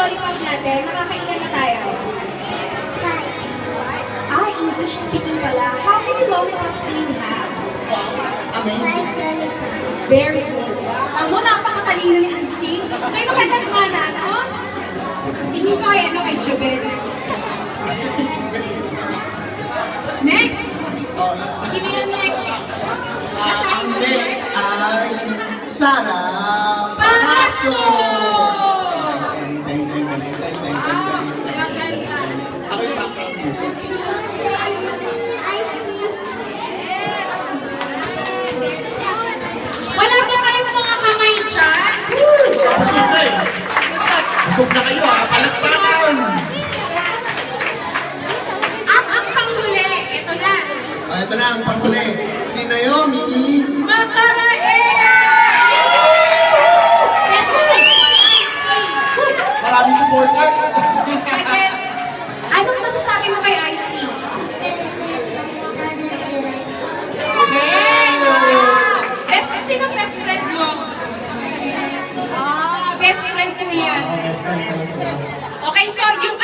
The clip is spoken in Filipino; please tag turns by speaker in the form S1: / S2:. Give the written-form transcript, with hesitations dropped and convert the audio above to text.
S1: lollipop natin. Nakakailan na tayo? Ah, English speaking pala. How many lollipops do you have?
S2: Amazing.
S1: Very good. Mo, napakatalino ni Ansing. Kayo makatagmana, no? Hindi pa kaya no kay Jubel. Next! Sino yung next?
S2: Ang next ay si Sarah
S1: Paso!
S2: Paso!
S1: Ah, maganda.
S2: Ako yung background music.
S1: Wala ba kayong mga kamay dyan?
S2: Busog na eh. Busog na kayo ha. Palakpakan!
S1: At ang panghuli, ito na.
S2: Ito na ang panghuli. Si Naomi.
S1: Makarae! Best friend ko ni IC.
S2: Maraming supporters.
S1: Second, anong masasabi mo kay IC? Sinong best friend mo? Ah, best friend ko yan.
S2: Best friend ko sila.
S1: Okay, so yung